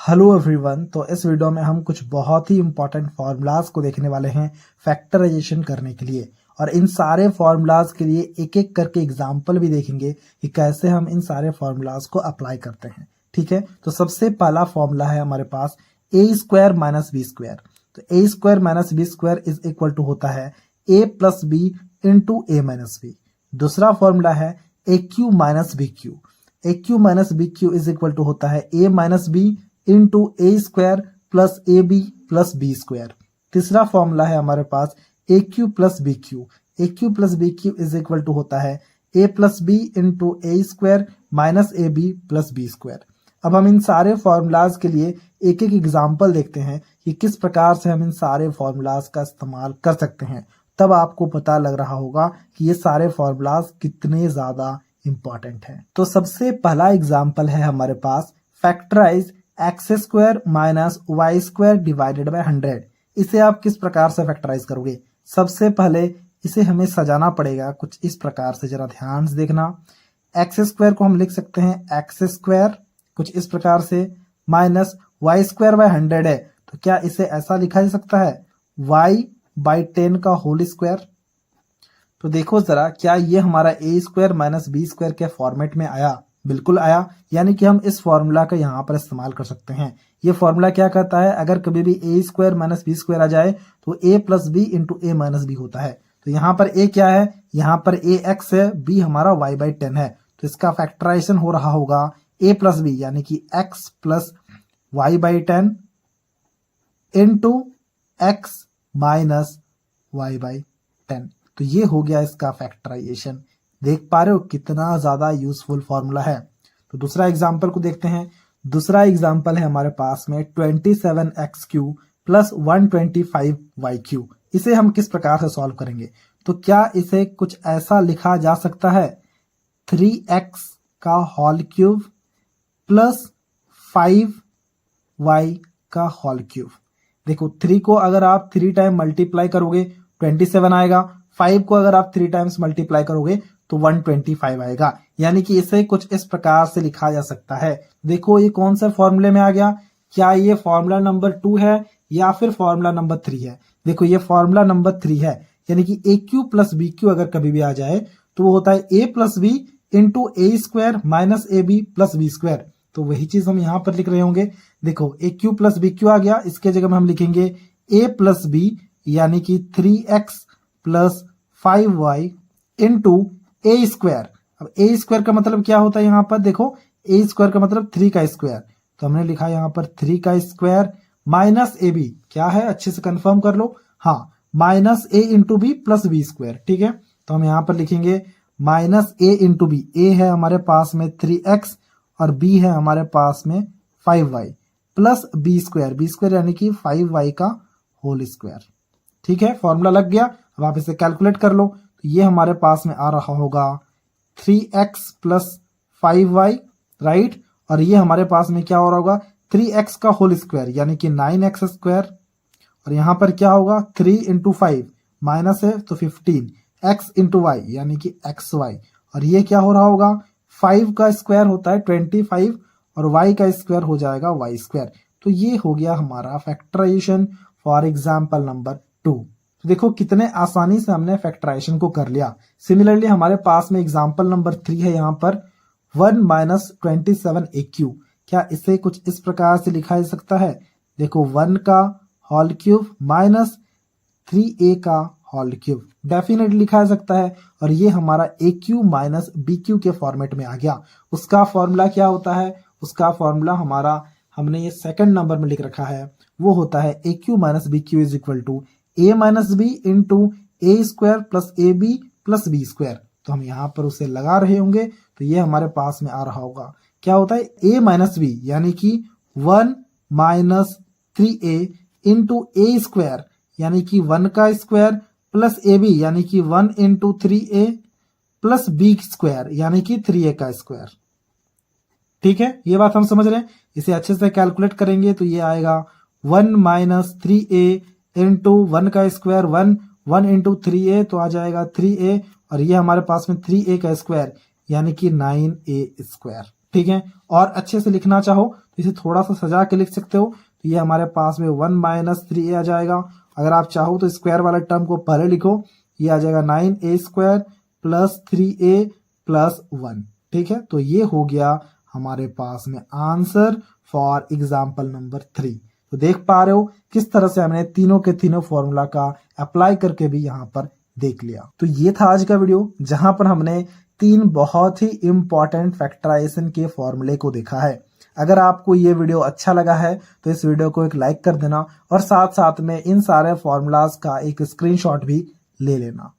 Hello everyone. तो इस video में हम कुछ बहुत ही इंपॉर्टेंट फार्मूलाज को देखने वाले हैं फैक्टराइजेशन करने के लिए, और इन सारे फार्मूलाज के लिए एक एक करके एग्जाम्पल भी देखेंगे कि कैसे हम इन सारे फार्मूलाज को अप्लाई करते हैं। ठीक है, तो सबसे पहला फॉर्मूला है हमारे पास a square minus b square. तो a square minus b square is equal to होता है a plus b into a minus b. दूसरा फॉर्मूला है a cube minus b cube. A cube minus b cube is equal to होता है a minus b into a square plus a b plus b square. तीसरा formula है हमारे पास a cube plus b cube. A cube plus b cube is equal to होता है a plus b into a square minus a b plus b square. अब हम इन सारे formulas के लिए एक एक एग्जाम्पल देखते हैं कि किस प्रकार से हम इन सारे फॉर्मूलाज का इस्तेमाल कर सकते हैं। तब आपको पता लग रहा होगा कि ये सारे फॉर्मूलाज कितने ज्यादा इंपॉर्टेंट हैं। तो सबसे पहला एग्जाम्पल है हमारे पास factorise x square minus y square divided by 100। इसे आप किस प्रकार से फैक्टराइज करोगे? सबसे पहले इसे हमें सजाना पड़ेगा कुछ इस प्रकार से, जरा ध्यान से देखना। एक्स स्क्वायर को हम लिख सकते हैं एक्स स्क्वायर कुछ इस प्रकार से, माइनस वाई स्क्वायर बाय 100 है, तो क्या इसे ऐसा लिखा जा सकता है वाई बाई 10 का होल स्क्वायर। तो देखो जरा, क्या ये हमारा ए स्क्वायर माइनस बी स्क्वायर के फॉर्मेट में आया? बिल्कुल आया, यानी कि हम इस फॉर्मूला का यहाँ पर इस्तेमाल कर सकते हैं। ये फॉर्मूला क्या कहता है, अगर कभी भी ए स्क्वायर माइनस बी स्क्वायर आ जाए तो ए plus b into a minus B होता है। तो यहाँ पर ए क्या है, यहाँ पर ए एक्स है, बी हमारा वाई बाई 10 है, तो इसका फैक्टराइजेशन हो रहा होगा ए प्लस बी यानी कि x plus y by 10 into x minus y by 10। तो ये हो गया इसका फैक्टराइजेशन। देख पा रहे हो कितना ज्यादा यूजफुल फॉर्मूला है। तो दूसरा एग्जांपल को देखते हैं। दूसरा एग्जांपल है हमारे पास में 27x Q plus 125y Q. इसे हम किस प्रकार से सॉल्व करेंगे? तो क्या इसे कुछ ऐसा लिखा जा सकता है 3x का होल क्यूब प्लस 5y का होल क्यूब। देखो 3 को अगर आप 3 टाइम मल्टीप्लाई करोगे 27 आएगा, 5 को अगर आप 3 टाइम्स मल्टीप्लाई करोगे तो 125 आएगा, यानी कि इसे कुछ इस प्रकार से लिखा जा सकता है। देखो ये कौन सा फॉर्मूले में आ गया, क्या ये फॉर्मूला नंबर 2 है या फिर फॉर्मूला नंबर 3 है? देखो ये फॉर्मूला नंबर 3 है, यानी कि a cube plus b cube अगर कभी भी आ जाए तो वो होता है a plus b into a square minus a b plus b square. तो वही चीज हम यहाँ पर लिख रहे होंगे। देखो ए क्यू प्लस बी क्यू आ गया, इसके जगह में हम लिखेंगे ए प्लस बी यानी कि 3x plus 5y into a square. अब ए स्क्वायर का मतलब क्या होता है यहाँ पर? देखो ए स्क्वायर का मतलब 3 का स्क्वायर, तो हमने लिखा यहाँ पर 3 का स्क्वायर माइनस ए बी, क्या है अच्छे से कंफर्म कर लो, हाँ minus a into b plus b square. ठीक है, तो हम यहाँ पर लिखेंगे minus a into b. A है हमारे पास में 3x और बी है हमारे पास में 5y प्लस बी स्क्वायर यानी कि 5y का होल स्क्वायर। ठीक है, फॉर्मूला लग गया। अब आप इसे कैलकुलेट कर लो, तो ये हमारे पास में आ रहा होगा 3x प्लस 5y, राइट, और ये हमारे पास में क्या हो रहा होगा 3x का होल स्क्वायर यानी कि 9x स्क्वायर, और यहाँ पर क्या होगा 3 इंटू 5 माइनस है तो 15 x इंटू वाई यानी कि xy, और ये क्या हो रहा होगा 5 का स्क्वायर होता है 25 और y का स्क्वायर हो जाएगा y स्क्वायर। तो ये हो गया हमारा फैक्टराइजेशन फॉर एग्जाम्पल नंबर 2। तो देखो कितने आसानी से हमने फैक्टराइजेशन को कर लिया। सिमिलरली हमारे पास में एग्जाम्पल नंबर 3 है यहाँ पर 1 माइनस 27 AQ। क्या इसे कुछ इस प्रकार से लिखा जा सकता है? देखो 1 का होल क्यूब माइनस 3a का होल क्यूब डेफिनेटली लिखा जा सकता है, और ये हमारा AQ माइनस BQ के फॉर्मेट में आ गया। उसका फॉर्मूला क्या होता है? उसका फॉर्मूला हमारा हमने ये सेकंड नंबर में लिख रखा है, वो होता है AQ minus BQ is equal to a minus b into a square plus a b plus b square. तो हम यहाँ पर उसे लगा रहे होंगे, तो ये हमारे पास में आ रहा होगा क्या होता है a माइनस बी यानी कि 1 minus 3a into a square यानी कि 1 का स्क्वायर प्लस ए बी यानी कि 1 into 3a plus b square यानी कि 3a का स्क्वायर। ठीक है, ये बात हम समझ रहे हैं। इसे अच्छे से कैलकुलेट करेंगे तो ये आएगा 1 माइनस 3a इंटू 1 का स्क्वायर 1 इंटू 3a तो आ जाएगा 3a, और ये हमारे पास में 3a का स्क्वायर यानी कि 9a स्क्वायर। ठीक है, और अच्छे से लिखना चाहो तो इसे थोड़ा सा सजा के लिख सकते हो, तो ये हमारे पास में 1 माइनस 3a आ जाएगा। अगर आप चाहो तो स्क्वायर वाला टर्म को पहले लिखो, ये आ जाएगा 9a square plus 3a plus 1। ठीक है, तो ये हो गया हमारे पास में आंसर फॉर एग्जाम्पल नंबर 3। तो देख पा रहे हो किस तरह से हमने तीनों के तीनों फॉर्मूला का अप्लाई करके भी यहाँ पर देख लिया। तो ये था आज का वीडियो, जहां पर हमने 3 बहुत ही इंपॉर्टेंट फैक्टराइजेशन के फॉर्मूले को देखा है। अगर आपको ये वीडियो अच्छा लगा है तो इस वीडियो को एक लाइक कर देना और साथ साथ में इन सारे फॉर्मूलाज का एक स्क्रीनशॉट भी ले लेना।